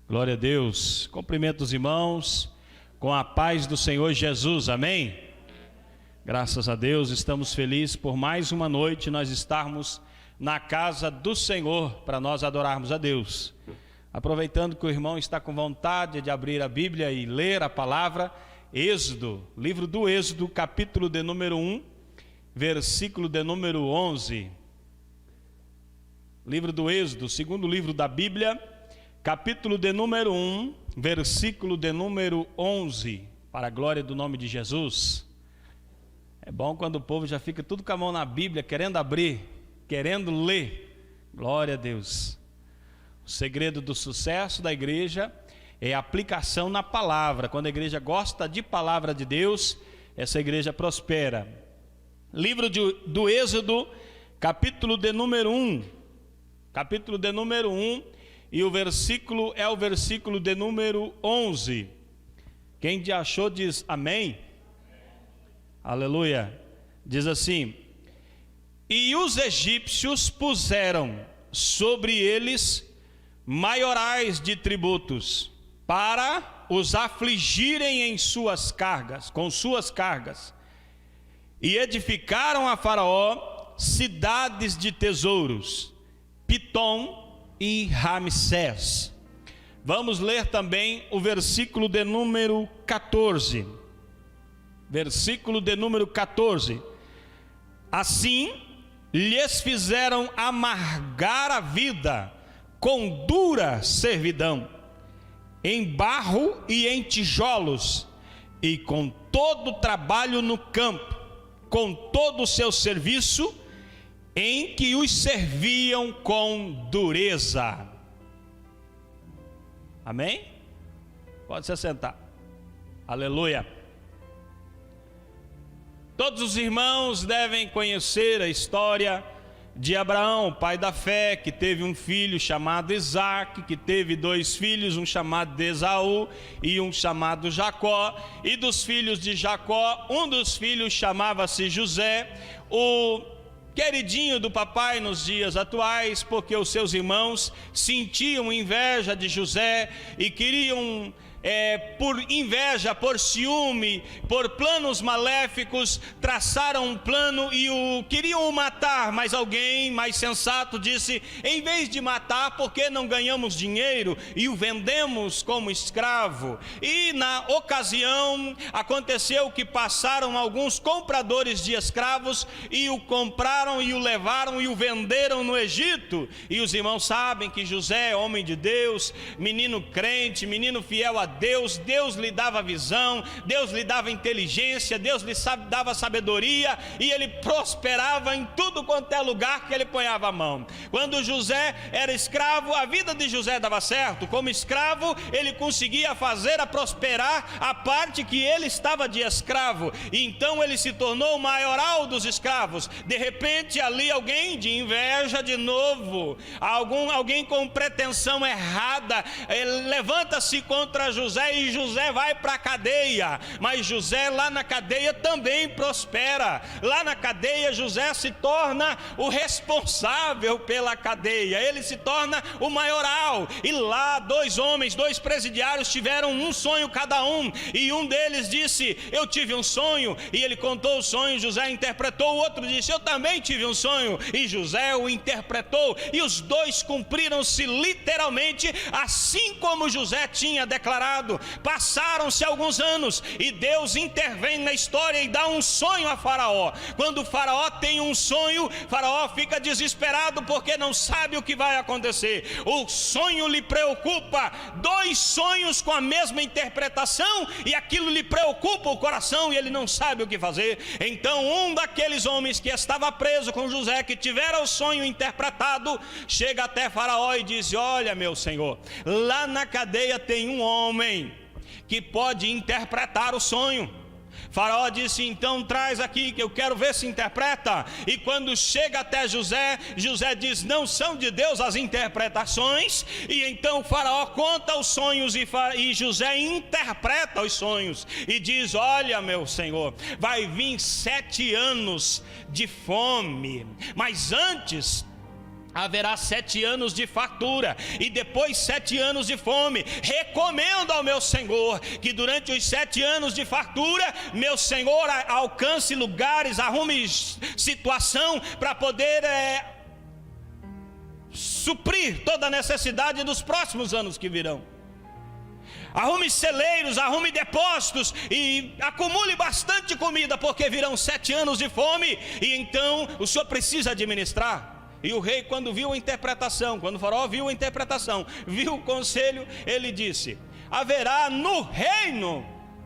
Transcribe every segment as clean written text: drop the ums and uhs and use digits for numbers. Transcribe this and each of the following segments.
Glória a Deus. Cumprimento os irmãos com a paz do Senhor Jesus, amém? Graças a Deus, estamos felizes por mais uma noite nós estarmos na casa do Senhor para nós adorarmos a Deus. Aproveitando que o irmão está com vontade de abrir a Bíblia e ler a palavra, Êxodo, livro do Êxodo, capítulo de número 1, versículo de número 11. Livro do Êxodo, segundo livro da Bíblia, capítulo de número 1, versículo de número 11, para a glória do nome de Jesus. É bom quando o povo já fica tudo com a mão na Bíblia, querendo abrir, querendo ler. Glória a Deus. O segredo do sucesso da igreja é a aplicação na palavra. Quando a igreja gosta de palavra de Deus, essa igreja prospera. Livro do Êxodo, capítulo de número 1. Capítulo de número 1. E o versículo é o versículo de número 11. Quem já achou diz amém? Aleluia. Diz assim: e os egípcios puseram sobre eles maiorais de tributos, para os afligirem em suas cargas, com suas cargas, e edificaram a Faraó cidades de tesouros, Pitom e Ramsés. Vamos ler também o versículo de número 14. Versículo de número 14. Assim lhes fizeram amargar a vida com dura servidão, em barro e em tijolos, e com todo trabalho no campo, com todo o seu serviço, em que os serviam com dureza. Amém? Pode se sentar. Aleluia. Todos os irmãos devem conhecer a história de Abraão, pai da fé, que teve um filho chamado Isaque, que teve dois filhos, um chamado Esaú e um chamado Jacó. E dos filhos de Jacó, um dos filhos chamava-se José, o queridinho do papai nos dias atuais, porque os seus irmãos sentiam inveja de José e queriam, por inveja, por ciúme, por planos maléficos, traçaram um plano e queriam o matar. Mas alguém mais sensato disse: em vez de matar, por que não ganhamos dinheiro e o vendemos como escravo? E na ocasião aconteceu que passaram alguns compradores de escravos e o compraram e o levaram e o venderam no Egito. E os irmãos sabem que José é homem de Deus, menino crente, menino fiel a Deus. Deus lhe dava visão, Deus lhe dava inteligência, Deus lhe dava sabedoria, e ele prosperava em tudo quanto é lugar que ele ponhava a mão. Quando José era escravo, a vida de José dava certo. Como escravo, ele conseguia fazer a prosperar a parte que ele estava de escravo, e então ele se tornou o maioral dos escravos. De repente, ali alguém de inveja de novo, alguém com pretensão errada, levanta-se contra José, e José vai para a cadeia. Mas José lá na cadeia também prospera. Lá na cadeia José se torna o responsável pela cadeia, ele se torna o maioral. E lá dois homens, dois presidiários, tiveram um sonho cada um, e um deles disse: eu tive um sonho, e ele contou o sonho, José interpretou. O outro disse: eu também tive um sonho, e José o interpretou. E os dois cumpriram-se literalmente, assim como José tinha declarado. Passaram-se alguns anos e Deus intervém na história e dá um sonho a Faraó. Quando o Faraó tem um sonho, Faraó fica desesperado porque não sabe o que vai acontecer. O sonho lhe preocupa, dois sonhos com a mesma interpretação, e aquilo lhe preocupa o coração e ele não sabe o que fazer. Então um daqueles homens que estava preso com José, que tivera o sonho interpretado, chega até Faraó e diz: olha, meu senhor, lá na cadeia tem um homem que pode interpretar o sonho. Faraó disse: então traz aqui que eu quero ver se interpreta. E quando chega até José, José diz: não são de Deus as interpretações. E então Faraó conta os sonhos e José interpreta os sonhos e diz: olha, meu senhor, vai vir 7 anos de fome, mas antes haverá 7 anos de fartura e depois 7 anos de fome. Recomendo ao meu senhor que durante os 7 anos de fartura, meu senhor alcance lugares, arrume situação para poder suprir toda a necessidade dos próximos anos que virão. Arrume celeiros, arrume depósitos e acumule bastante comida, porque virão 7 anos de fome e então o senhor precisa administrar. E o rei, quando viu a interpretação, quando o faraó viu a interpretação, viu o conselho, ele disse: haverá no reino,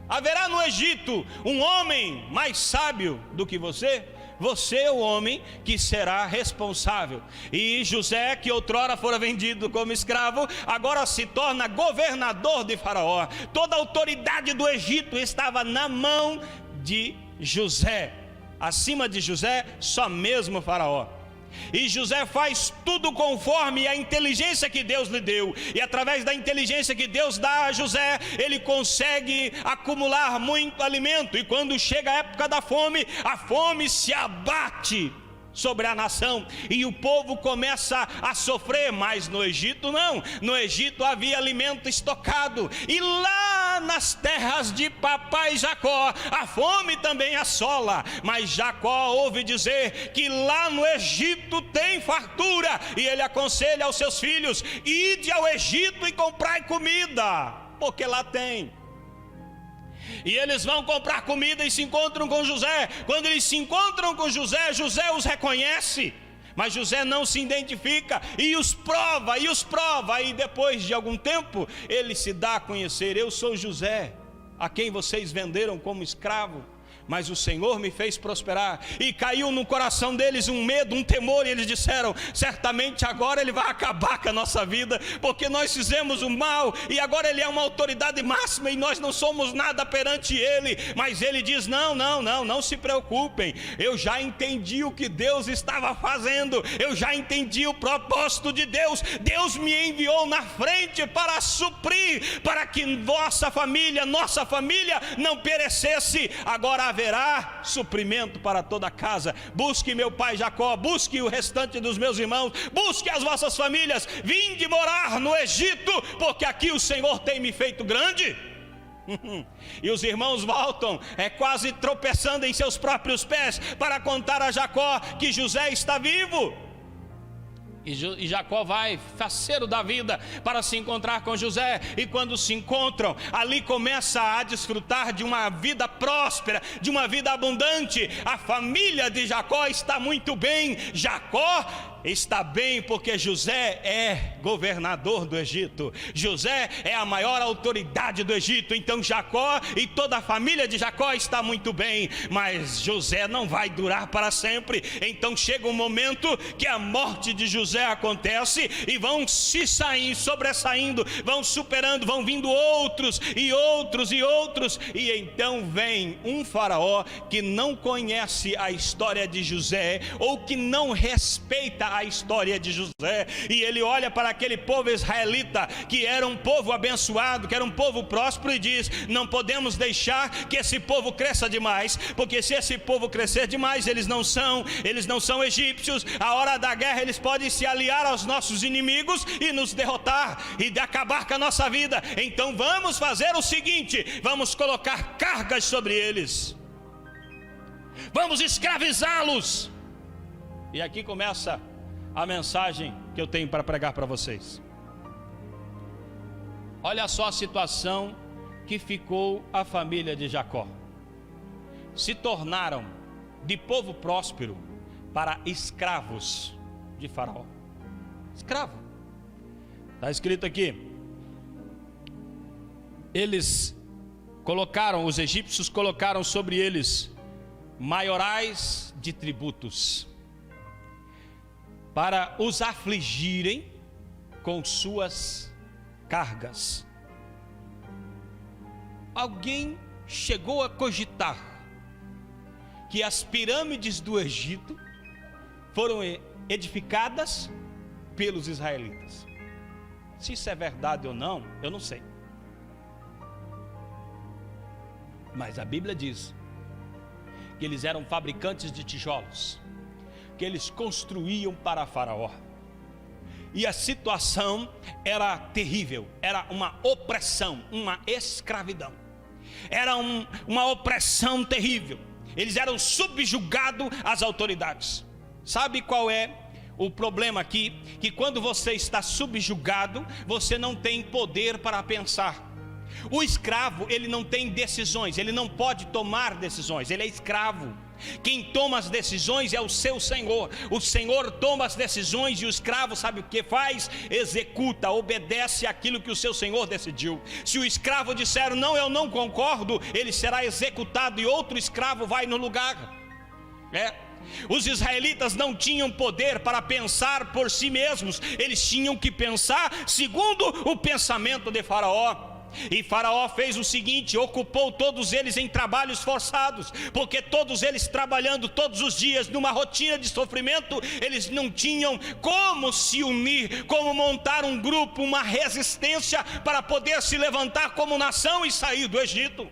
haverá no Egito um homem mais sábio do que você? Você é o homem que será responsável. E José, que outrora fora vendido como escravo, agora se torna governador de Faraó. Toda a autoridade do Egito estava na mão de José. Acima de José, só mesmo Faraó. E José faz tudo conforme a inteligência que Deus lhe deu. E através da inteligência que Deus dá a José, ele consegue acumular muito alimento. E quando chega a época da fome, a fome se abate sobre a nação e o povo começa a sofrer. Mas no Egito não, no Egito havia alimento estocado, e lá nas terras de papai Jacó a fome também assola, mas Jacó ouve dizer que lá no Egito tem fartura, e ele aconselha aos seus filhos: ide ao Egito e comprai comida, porque lá tem. E eles vão comprar comida e se encontram com José. Quando eles se encontram com José, José os reconhece, mas José não se identifica e os prova, e depois de algum tempo ele se dá a conhecer: eu sou José, a quem vocês venderam como escravo, mas o Senhor me fez prosperar. E caiu no coração deles um medo, um temor, e eles disseram: certamente agora ele vai acabar com a nossa vida, porque nós fizemos o mal, e agora ele é uma autoridade máxima e nós não somos nada perante ele. Mas ele diz: não se preocupem, eu já entendi o que Deus estava fazendo, eu já entendi o propósito de Deus. Deus me enviou na frente para suprir, para que nossa família não perecesse. Agora haverá suprimento para toda a casa. Busque meu pai Jacó, busque o restante dos meus irmãos, busque as vossas famílias, vinde morar no Egito, porque aqui o Senhor tem me feito grande. E os irmãos voltam, quase tropeçando em seus próprios pés, para contar a Jacó que José está vivo. E Jacó vai, faceiro da vida, para se encontrar com José. E quando se encontram, ali começa a desfrutar de uma vida próspera, de uma vida abundante. A família de Jacó está muito bem. Jacó está bem porque José é governador do Egito. José é a maior autoridade do Egito. Então Jacó e toda a família de Jacó está muito bem. Mas José não vai durar para sempre. Então chega um momento que a morte de José acontece, e vão se sobressaindo, vão superando, vão vindo outros, e então vem um faraó que não conhece a história de José, ou que não respeita a história de José, e ele olha para aquele povo israelita, que era um povo abençoado, que era um povo próspero, e diz: não podemos deixar que esse povo cresça demais, porque se esse povo crescer demais, eles não são egípcios. A hora da guerra eles podem se aliar aos nossos inimigos e nos derrotar e acabar com a nossa vida. Então vamos fazer o seguinte: vamos colocar cargas sobre eles, vamos escravizá-los. E aqui começa a mensagem que eu tenho para pregar para vocês. Olha só a situação que ficou a família de Jacó. Se tornaram de povo próspero para escravos de Faraó. Escravo. Está escrito aqui: os egípcios colocaram sobre eles maiorais de tributos, para os afligirem com suas cargas. Alguém chegou a cogitar que as pirâmides do Egito foram edificadas pelos israelitas? Se isso é verdade ou não, eu não sei. Mas a Bíblia diz que eles eram fabricantes de tijolos, que eles construíam para Faraó. E a situação era terrível, era uma opressão, uma escravidão. Era uma opressão terrível. Eles eram subjugados às autoridades. Sabe qual é o problema aqui? Que quando você está subjugado, você não tem poder para pensar. O escravo, ele não tem decisões, ele não pode tomar decisões, ele é escravo. Quem toma as decisões é o seu senhor. O senhor toma as decisões e o escravo sabe o que faz? Executa, obedece aquilo que o seu senhor decidiu. Se o escravo disser não, eu não concordo, ele será executado e outro escravo vai no lugar. Os israelitas não tinham poder para pensar por si mesmos, eles tinham que pensar segundo o pensamento de Faraó. E Faraó fez o seguinte: ocupou todos eles em trabalhos forçados, porque todos eles trabalhando todos os dias numa rotina de sofrimento, eles não tinham como se unir, como montar um grupo, uma resistência para poder se levantar como nação e sair do Egito.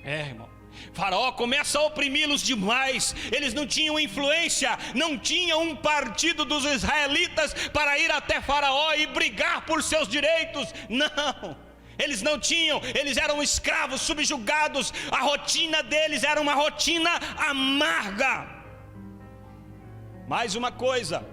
Irmão, Faraó começa a oprimi-los demais. Eles não tinham influência, não tinham um partido dos israelitas para ir até Faraó e brigar por seus direitos. Não, eles não tinham, eles eram escravos, subjugados. A rotina deles era uma rotina amarga. Mais uma coisa: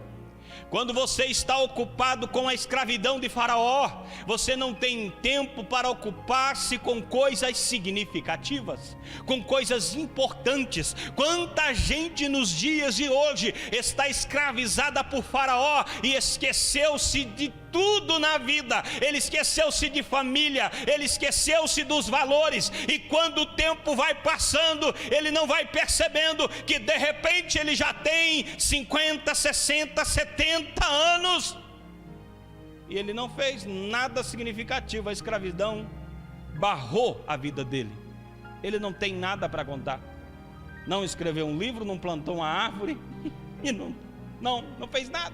quando você está ocupado com a escravidão de Faraó, você não tem tempo para ocupar-se com coisas significativas, com coisas importantes. Quanta gente nos dias de hoje está escravizada por Faraó e esqueceu-se de tudo na vida. Ele esqueceu-se de família, ele esqueceu-se dos valores, e quando o tempo vai passando, ele não vai percebendo que de repente ele já tem 50, 60, 70 anos e ele não fez nada significativo. A escravidão barrou a vida dele. Ele não tem nada para contar. Não escreveu um livro, não plantou uma árvore e não fez nada.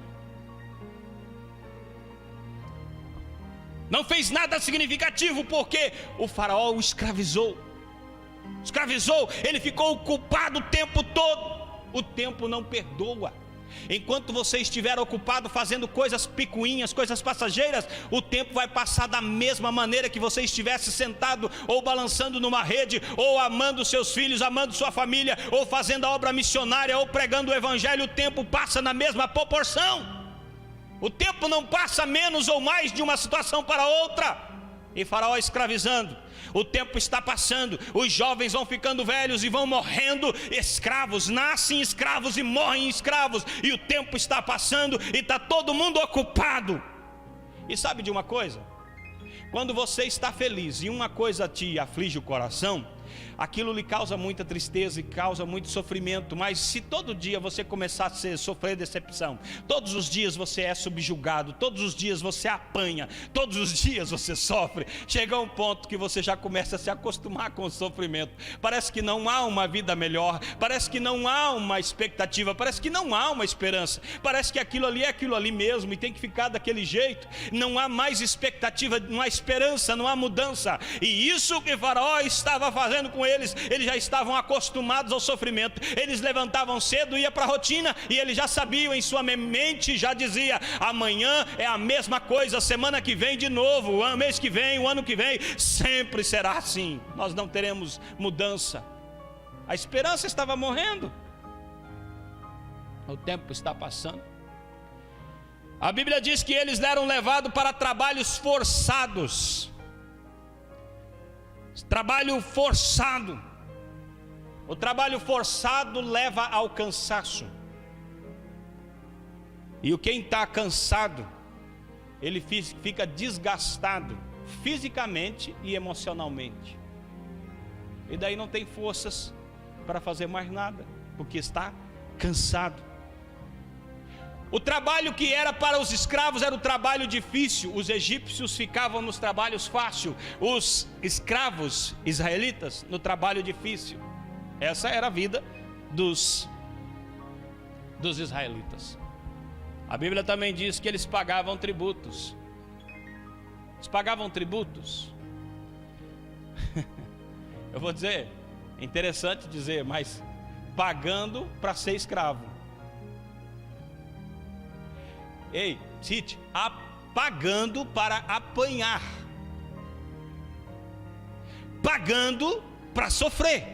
Não fez nada significativo, porque o Faraó o escravizou. Ele ficou ocupado o tempo todo. O tempo não perdoa. Enquanto você estiver ocupado fazendo coisas picuinhas, coisas passageiras, o tempo vai passar da mesma maneira que você estivesse sentado ou balançando numa rede, ou amando seus filhos, amando sua família, ou fazendo a obra missionária, ou pregando o evangelho. O tempo passa na mesma proporção. O tempo não passa menos ou mais de uma situação para outra. E Faraó escravizando. O tempo está passando, os jovens vão ficando velhos e vão morrendo escravos, nascem escravos e morrem escravos, e o tempo está passando e está todo mundo ocupado. E sabe de uma coisa? Quando você está feliz e uma coisa te aflige o coração, aquilo lhe causa muita tristeza e causa muito sofrimento. Mas se todo dia você começar a sofrer decepção, todos os dias você é subjugado, todos os dias você apanha, todos os dias você sofre, chega um ponto que você já começa a se acostumar com o sofrimento. Parece que não há uma vida melhor, parece que não há uma expectativa, parece que não há uma esperança, parece que aquilo ali é aquilo ali mesmo e tem que ficar daquele jeito. Não há mais expectativa, não há esperança, não há mudança. E isso que Faraó estava fazendo com eles já estavam acostumados ao sofrimento. Eles levantavam cedo, ia para a rotina, e eles já sabiam em sua mente, já dizia: amanhã é a mesma coisa, semana que vem de novo, o mês que vem, o ano que vem, sempre será assim, nós não teremos mudança. A esperança estava morrendo. O tempo está passando. A Bíblia diz que eles eram levados para trabalhos forçados. Trabalho forçado. O trabalho forçado leva ao cansaço. E quem está cansado, ele fica desgastado fisicamente e emocionalmente. E daí não tem forças para fazer mais nada, porque está cansado. O trabalho que era para os escravos era o trabalho difícil. Os egípcios ficavam nos trabalhos fáceis, os escravos israelitas no trabalho difícil. Essa era a vida dos israelitas. A Bíblia também diz que eles pagavam tributos. Eles pagavam tributos. Eu vou dizer, é interessante dizer, mas pagando para ser escravo. Ei, Tite, pagando para apanhar, pagando para sofrer.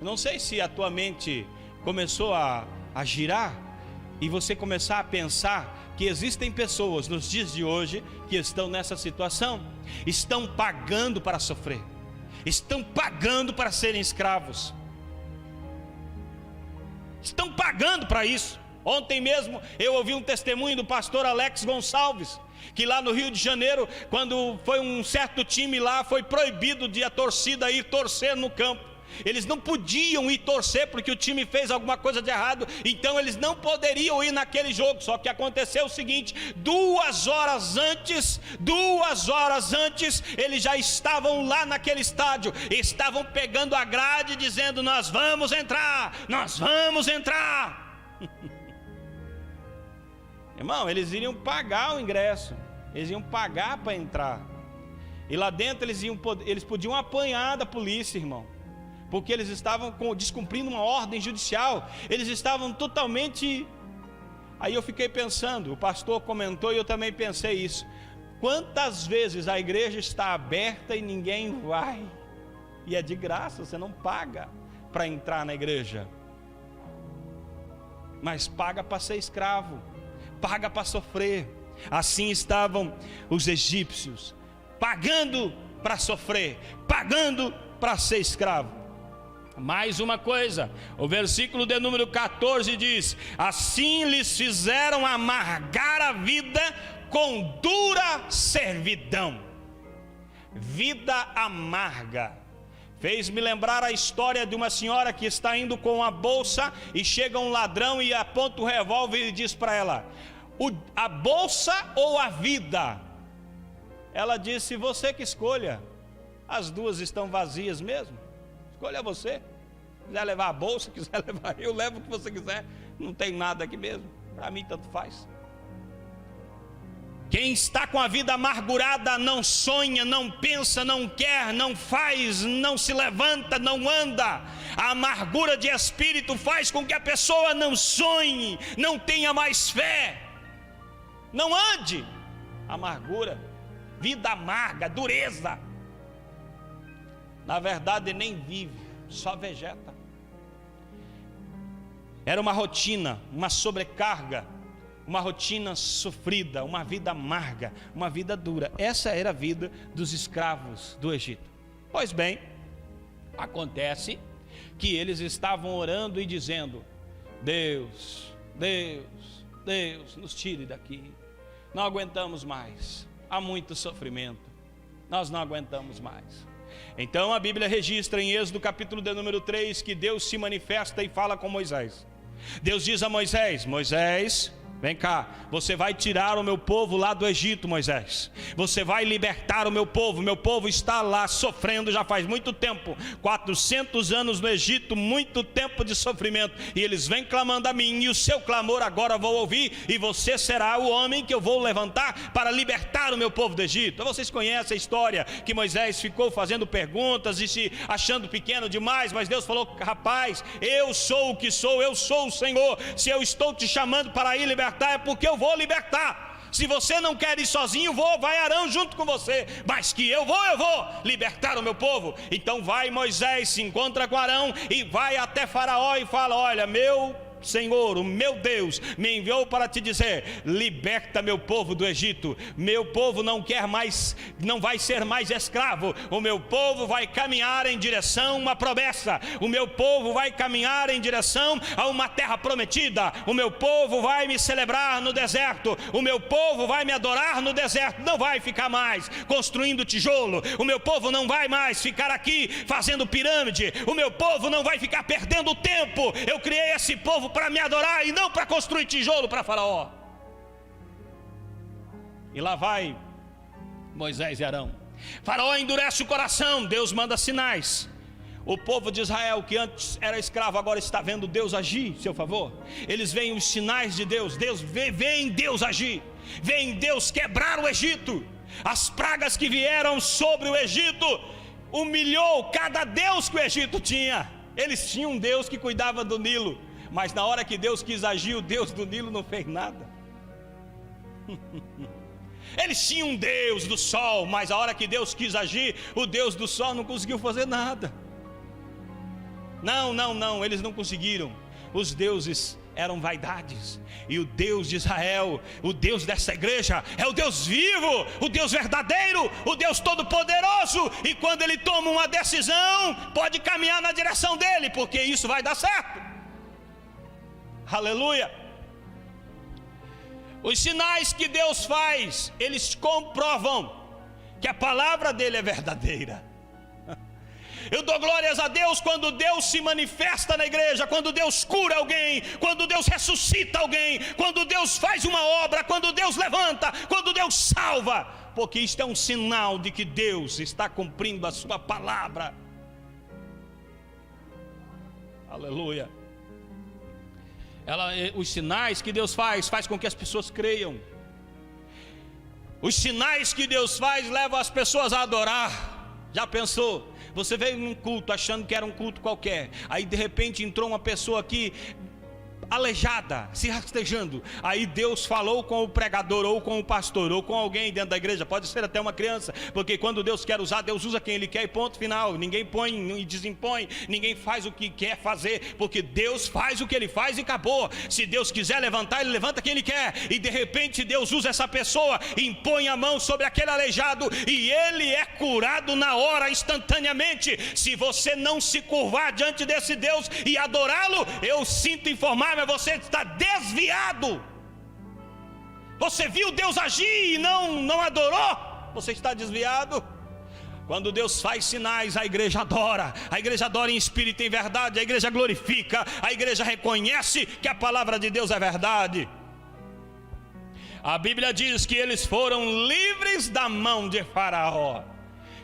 Não sei se a tua mente começou a girar e você começar a pensar que existem pessoas nos dias de hoje que estão nessa situação, estão pagando para sofrer, estão pagando para serem escravos, estão pagando para isso. Ontem mesmo eu ouvi um testemunho do pastor Alex Gonçalves, que lá no Rio de Janeiro, quando foi um certo time lá, foi proibido de a torcida ir torcer no campo. Eles não podiam ir torcer porque o time fez alguma coisa de errado, então eles não poderiam ir naquele jogo. Só que aconteceu o seguinte: 2 horas antes, eles já estavam lá naquele estádio, estavam pegando a grade dizendo: nós vamos entrar, nós vamos entrar. Irmão, eles iriam pagar o ingresso, eles iam pagar para entrar, e lá dentro eles podiam apanhar da polícia, irmão, porque eles estavam descumprindo uma ordem judicial, eles estavam totalmente... Aí eu fiquei pensando, o pastor comentou e eu também pensei isso: quantas vezes a igreja está aberta e ninguém vai, e é de graça, você não paga para entrar na igreja, mas paga para ser escravo, paga para sofrer. Assim estavam os egípcios, pagando para sofrer, pagando para ser escravo. Mais uma coisa, o versículo de número 14 diz: assim lhes fizeram amargar a vida com dura servidão. Vida amarga. Fez-me lembrar a história de uma senhora que está indo com a bolsa e chega um ladrão e aponta o revólver e diz para ela: a bolsa ou a vida? Ela disse: você que escolha, as duas estão vazias mesmo, escolha você. Quiser levar a bolsa, quiser levar, eu levo o que você quiser, não tem nada aqui mesmo, para mim tanto faz. Quem está com a vida amargurada não sonha, não pensa, não quer, não faz, não se levanta, não anda. A amargura de espírito faz com que a pessoa não sonhe, não tenha mais fé, não ande. Amargura, vida amarga, dureza. Na verdade nem vive, só vegeta. Era uma rotina, uma sobrecarga, uma rotina sofrida, uma vida amarga, uma vida dura. Essa era a vida dos escravos do Egito. Pois bem, acontece que eles estavam orando e dizendo: Deus, Deus, Deus, nos tire daqui, não aguentamos mais, há muito sofrimento, nós não aguentamos mais. Então a Bíblia registra em Êxodo capítulo de número 3 que Deus se manifesta e fala com Moisés. Deus diz a Moisés: Moisés, vem cá, você vai tirar o meu povo lá do Egito, Moisés. Você vai libertar o meu povo está lá sofrendo já faz muito tempo, 400 anos no Egito, muito tempo de sofrimento, e eles vêm clamando a mim, e o seu clamor agora vou ouvir, e você será o homem que eu vou levantar para libertar o meu povo do Egito. Vocês conhecem a história, que Moisés ficou fazendo perguntas e se achando pequeno demais, mas Deus falou: rapaz, eu sou o que sou, eu sou o Senhor, se eu estou te chamando para ir libertar, é porque eu vou libertar. Se você não quer ir sozinho, vai Arão junto com você, mas que eu vou libertar o meu povo. Então vai Moisés, se encontra com Arão e vai até Faraó e fala: olha, meu Senhor, o meu Deus me enviou para te dizer: liberta meu povo do Egito. Meu povo não vai ser mais escravo. O meu povo vai caminhar em direção a uma promessa. O meu povo vai caminhar em direção a uma terra prometida. O meu povo vai me celebrar no deserto. O meu povo vai me adorar no deserto. Não vai ficar mais construindo tijolo. O meu povo não vai mais ficar aqui fazendo pirâmide. O meu povo não vai ficar perdendo tempo. Eu criei esse povo para me adorar e não para construir tijolo para Faraó. E lá vai Moisés e Arão. Faraó endurece o coração, Deus manda sinais. O povo de Israel, que antes era escravo, agora está vendo Deus agir em seu favor. Eles veem os sinais de Deus. Veem Deus agir, veem Deus quebrar o Egito. As pragas que vieram sobre o Egito humilhou cada deus que o Egito tinha. Eles tinham um Deus que cuidava do Nilo, Mas na hora que Deus quis agir, o Deus do Nilo não fez nada. Eles tinham um Deus do sol, mas a hora que Deus quis agir, o Deus do sol não conseguiu fazer nada. Não, eles não conseguiram. Os deuses eram vaidades, e o Deus de Israel, o Deus dessa igreja, é o Deus vivo, o Deus verdadeiro, o Deus todo-poderoso. E quando Ele toma uma decisão, pode caminhar na direção dEle, porque isso vai dar certo. Aleluia. Os sinais que Deus faz, eles comprovam que a palavra dEle é verdadeira. Eu dou glórias a Deus quando Deus se manifesta na igreja, quando Deus cura alguém, quando Deus ressuscita alguém, quando Deus faz uma obra, quando Deus levanta, quando Deus salva, porque isto é um sinal de que Deus está cumprindo a sua palavra. Aleluia. Os sinais que Deus faz com que as pessoas creiam. Os sinais que Deus faz levam as pessoas a adorar. Já pensou? Você veio num culto achando que era um culto qualquer, aí de repente entrou uma pessoa aqui aleijada, se rastejando. Aí Deus falou com o pregador, ou com o pastor, ou com alguém dentro da igreja, pode ser até uma criança, porque quando Deus quer usar, Deus usa quem Ele quer e ponto final. Ninguém põe e desimpõe, ninguém faz o que quer fazer, porque Deus faz o que Ele faz e acabou. Se Deus quiser levantar, Ele levanta quem Ele quer, e de repente Deus usa essa pessoa, impõe a mão sobre aquele aleijado, e ele é curado na hora, instantaneamente. Se você não se curvar diante desse Deus e adorá-lo, eu sinto informar, mas você está desviado. Você viu Deus agir e não adorou, você está desviado. Quando Deus faz sinais, a igreja adora em espírito e em verdade, a igreja glorifica, a igreja reconhece que a palavra de Deus é verdade. A Bíblia diz que eles foram livres da mão de Faraó.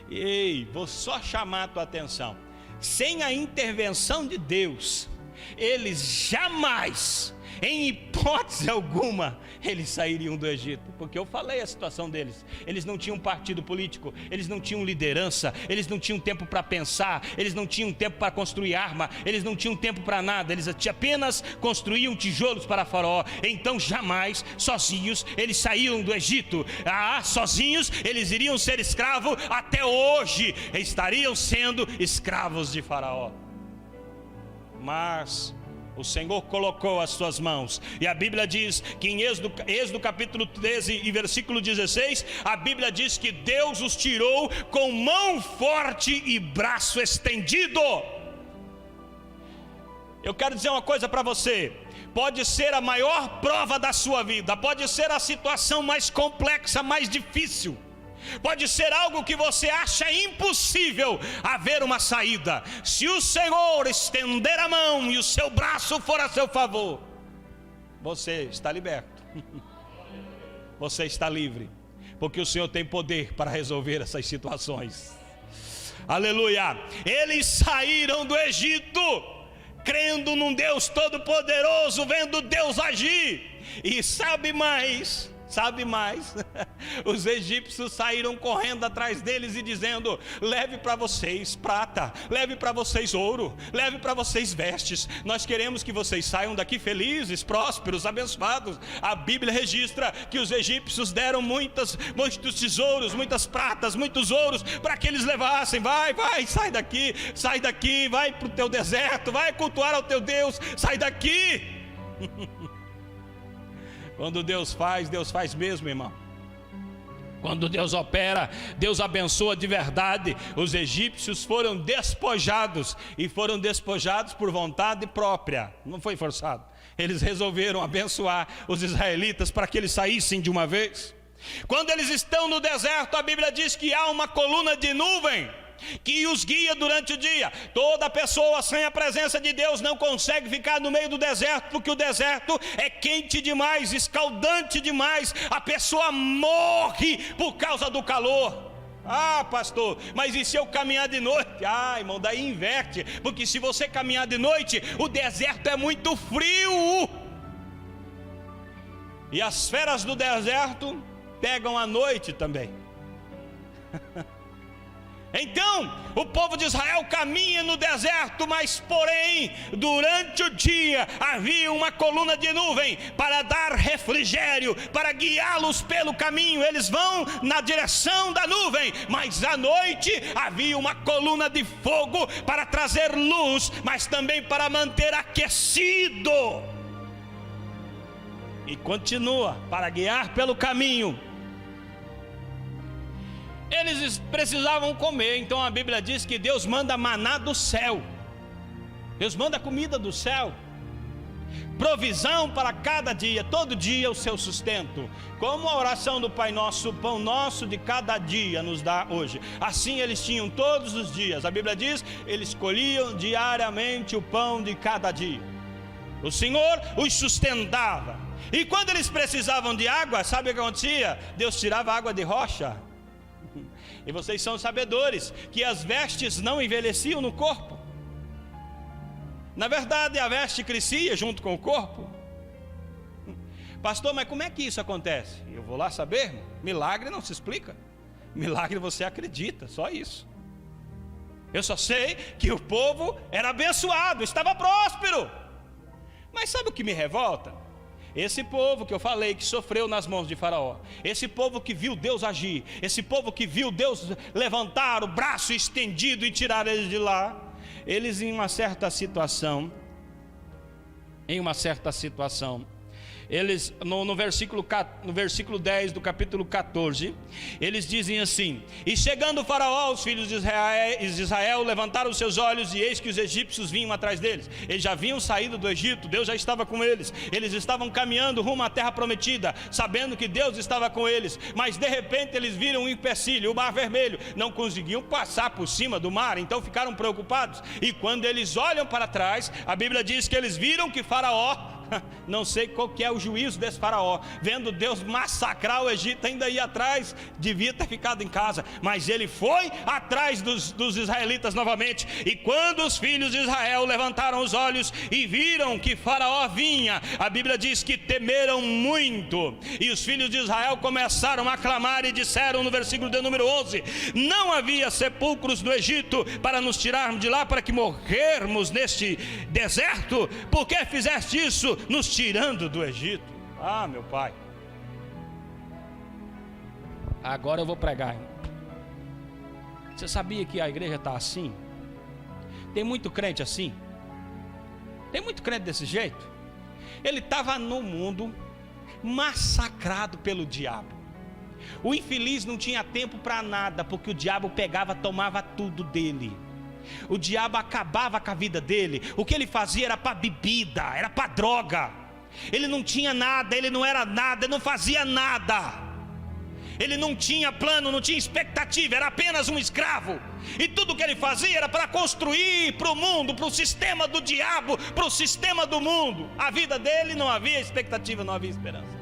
Ei, vou só chamar a tua atenção: sem a intervenção de Deus, eles jamais, em hipótese alguma, eles sairiam do Egito. Porque eu falei a situação deles. Eles não tinham partido político, eles não tinham liderança, eles não tinham tempo para pensar, eles não tinham tempo para construir arma, eles não tinham tempo para nada, eles apenas construíam tijolos para Faraó. Então jamais, sozinhos, eles saíram do Egito. Sozinhos eles iriam ser escravos, até hoje estariam sendo escravos de Faraó. Mas o Senhor colocou as suas mãos, e a Bíblia diz que em Êxodo capítulo 13 e versículo 16, a Bíblia diz que Deus os tirou com mão forte e braço estendido. Eu quero dizer uma coisa para você: pode ser a maior prova da sua vida, pode ser a situação mais complexa, mais difícil, pode ser algo que você acha impossível haver uma saída. Se o Senhor estender a mão e o seu braço for a seu favor, você está liberto. Você está livre, porque o Senhor tem poder para resolver essas situações. Aleluia. Eles saíram do Egito crendo num Deus todo-poderoso, vendo Deus agir. E sabe mais, os egípcios saíram correndo atrás deles e dizendo: leve para vocês prata, leve para vocês ouro, leve para vocês vestes, nós queremos que vocês saiam daqui felizes, prósperos, abençoados. A Bíblia registra que os egípcios deram muitos tesouros, muitas pratas, muitos ouros, para que eles levassem. Vai, sai daqui, vai para o teu deserto, vai cultuar ao teu Deus, sai daqui. Quando Deus faz mesmo, irmão. Quando Deus opera, Deus abençoa de verdade. Os egípcios foram despojados, e foram despojados por vontade própria, não foi forçado. Eles resolveram abençoar os israelitas para que eles saíssem de uma vez. Quando eles estão no deserto, a Bíblia diz que há uma coluna de nuvem que os guia durante o dia. Toda pessoa sem a presença de Deus não consegue ficar no meio do deserto, porque o deserto é quente demais, escaldante demais, a pessoa morre por causa do calor. Pastor, mas e se eu caminhar de noite? Irmão, daí inverte, porque se você caminhar de noite, o deserto é muito frio, e as feras do deserto pegam à noite também. Então o povo de Israel caminha no deserto, mas porém durante o dia havia uma coluna de nuvem para dar refrigério, para guiá-los pelo caminho. Eles vão na direção da nuvem, mas à noite havia uma coluna de fogo para trazer luz, mas também para manter aquecido. E continua para guiar pelo caminho. Eles precisavam comer, então a Bíblia diz que Deus manda maná do céu. Deus manda comida do céu, provisão para cada dia, todo dia o seu sustento. Como a oração do Pai Nosso, o pão nosso de cada dia nos dá hoje. Assim eles tinham todos os dias. A Bíblia diz, eles colhiam diariamente o pão de cada dia. O Senhor os sustentava. E quando eles precisavam de água, sabe o que acontecia? Deus tirava água de rocha. E vocês são sabedores que as vestes não envelheciam no corpo. Na verdade, a veste crescia junto com o corpo. Pastor, mas como é que isso acontece? Eu vou lá saber. Milagre não se explica. Milagre você acredita, só isso. Eu só sei que o povo era abençoado, estava próspero. Mas sabe o que me revolta? Esse povo que eu falei que sofreu nas mãos de Faraó, esse povo que viu Deus agir, esse povo que viu Deus levantar o braço estendido e tirar eles de lá, eles em uma certa situação, eles no versículo 10 do capítulo 14, eles dizem assim: e chegando Faraó, os filhos de Israel levantaram os seus olhos, e eis que os egípcios vinham atrás deles. Eles já haviam saído do Egito, Deus já estava com eles. Eles estavam caminhando rumo à terra prometida, sabendo que Deus estava com eles. Mas de repente eles viram um empecilho, o mar vermelho. Não conseguiam passar por cima do mar, então ficaram preocupados. E quando eles olham para trás, a Bíblia diz que eles viram que Faraó, não sei qual que é o juízo desse Faraó, vendo Deus massacrar o Egito, ainda ia atrás, devia ter ficado em casa, mas ele foi atrás dos israelitas novamente. E quando os filhos de Israel levantaram os olhos e viram que Faraó vinha, a Bíblia diz que temeram muito, e os filhos de Israel começaram a clamar e disseram no versículo de número 11: não havia sepulcros no Egito para nos tirarmos de lá, para que morrermos neste deserto? Por que fizeste isso, nos tirando do Egito? Ah, meu pai, agora eu vou pregar. Você sabia que a igreja está assim? Tem muito crente assim, tem muito crente desse jeito. Ele estava no mundo massacrado pelo diabo. O infeliz não tinha tempo para nada, porque o diabo pegava, tomava tudo dele. O diabo acabava com a vida dele. O que ele fazia era para bebida, era para droga. Ele não tinha nada, ele não era nada, ele não fazia nada. Ele não tinha plano, não tinha expectativa, era apenas um escravo. E tudo que ele fazia era para construir para o mundo, para o sistema do diabo, para o sistema do mundo. A vida dele não havia expectativa, não havia esperança.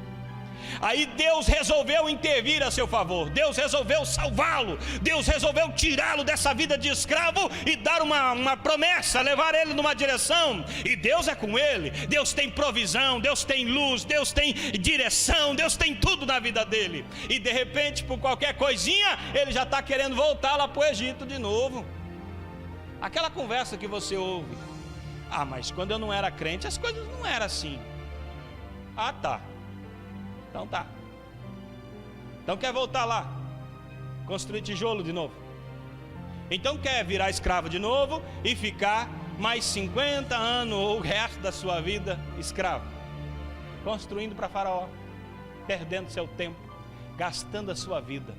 Aí Deus resolveu intervir a seu favor. Deus resolveu salvá-lo. Deus resolveu tirá-lo dessa vida de escravo e dar uma promessa, levar ele numa direção. E Deus é com ele. Deus tem provisão, Deus tem luz, Deus tem direção, Deus tem tudo na vida dele. E de repente, por qualquer coisinha, ele já está querendo voltar lá para o Egito de novo. Aquela conversa que você ouve: ah, mas quando eu não era crente as coisas não eram assim. Ah, tá. Então tá. Então quer voltar lá, construir tijolo de novo? Então quer virar escravo de novo e ficar mais 50 anos ou o resto da sua vida escravo, construindo para Faraó, perdendo seu tempo, gastando a sua vida?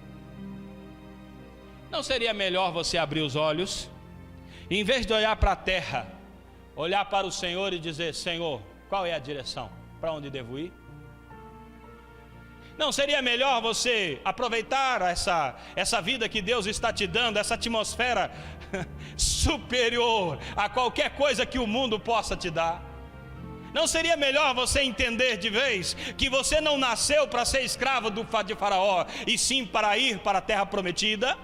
Não seria melhor você abrir os olhos e, em vez de olhar para a terra, olhar para o Senhor e dizer: Senhor, qual é a direção? Para onde devo ir? Não seria melhor você aproveitar essa vida que Deus está te dando, essa atmosfera superior a qualquer coisa que o mundo possa te dar? Não seria melhor você entender de vez que você não nasceu para ser escravo de Faraó, e sim para ir para a terra prometida?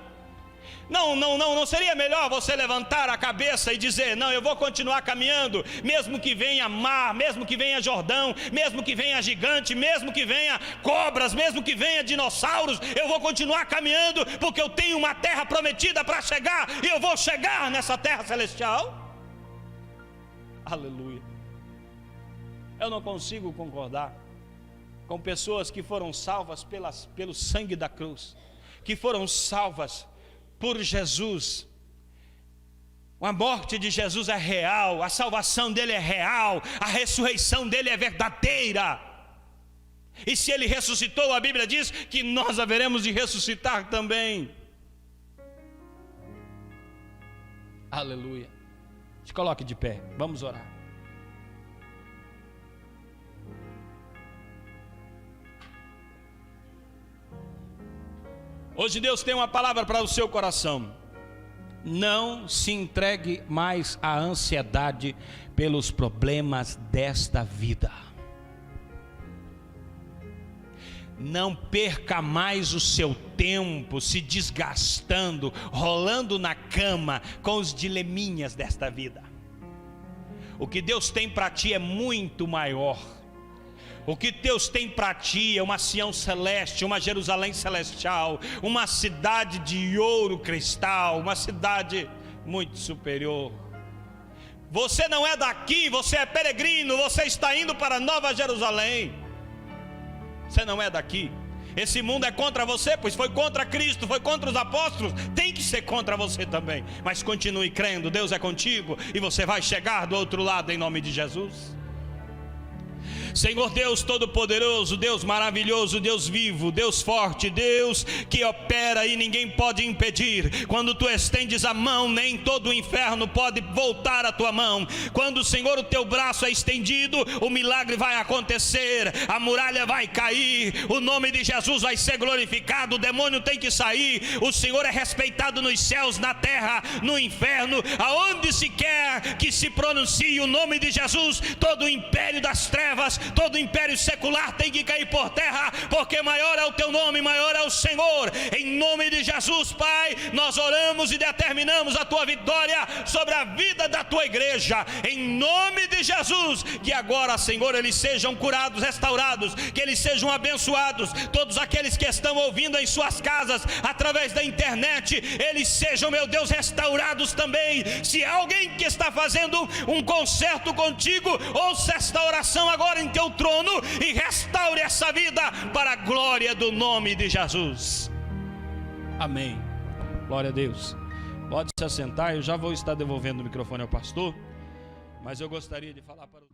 Não seria melhor você levantar a cabeça e dizer: não, eu vou continuar caminhando, mesmo que venha mar, mesmo que venha Jordão, mesmo que venha gigante, mesmo que venha cobras, mesmo que venha dinossauros, eu vou continuar caminhando, porque eu tenho uma terra prometida para chegar, e eu vou chegar nessa terra celestial? Aleluia. Eu não consigo concordar com pessoas que foram salvas pelo sangue da cruz, que foram salvas por Jesus. A morte de Jesus é real, a salvação dele é real, a ressurreição dele é verdadeira. E se ele ressuscitou, a Bíblia diz que nós haveremos de ressuscitar também. Aleluia. Se coloque de pé, vamos orar. Hoje Deus tem uma palavra para o seu coração. Não se entregue mais à ansiedade pelos problemas desta vida. Não perca mais o seu tempo se desgastando, rolando na cama com os dileminhas desta vida. O que Deus tem para ti é muito maior. O que Deus tem para ti é uma Sião celeste, uma Jerusalém celestial, uma cidade de ouro cristal, uma cidade muito superior. Você não é daqui, você é peregrino, você está indo para Nova Jerusalém. Você não é daqui. Esse mundo é contra você, pois foi contra Cristo, foi contra os apóstolos, tem que ser contra você também. Mas continue crendo, Deus é contigo e você vai chegar do outro lado em nome de Jesus. Senhor Deus Todo-Poderoso, Deus maravilhoso, Deus vivo, Deus forte, Deus que opera e ninguém pode impedir. Quando tu estendes a mão, nem todo o inferno pode voltar a tua mão. Quando, Senhor, o teu braço é estendido, o milagre vai acontecer, a muralha vai cair, o nome de Jesus vai ser glorificado, o demônio tem que sair, o Senhor é respeitado nos céus, na terra, no inferno, aonde se quer que se pronuncie o nome de Jesus, todo o império das trevas, todo império secular tem que cair por terra, porque maior é o teu nome, maior é o Senhor. Em nome de Jesus, Pai, nós oramos e determinamos a tua vitória sobre a vida da tua igreja, em nome de Jesus. Que agora, Senhor, eles sejam curados, restaurados, que eles sejam abençoados, todos aqueles que estão ouvindo em suas casas, através da internet, eles sejam, meu Deus, restaurados também. Se há alguém que está fazendo um concerto contigo, ouça esta oração agora em teu trono e restaure essa vida para a glória do nome de Jesus. Amém. Glória a Deus. Pode se assentar, eu já vou estar devolvendo o microfone ao pastor, mas eu gostaria de falar para o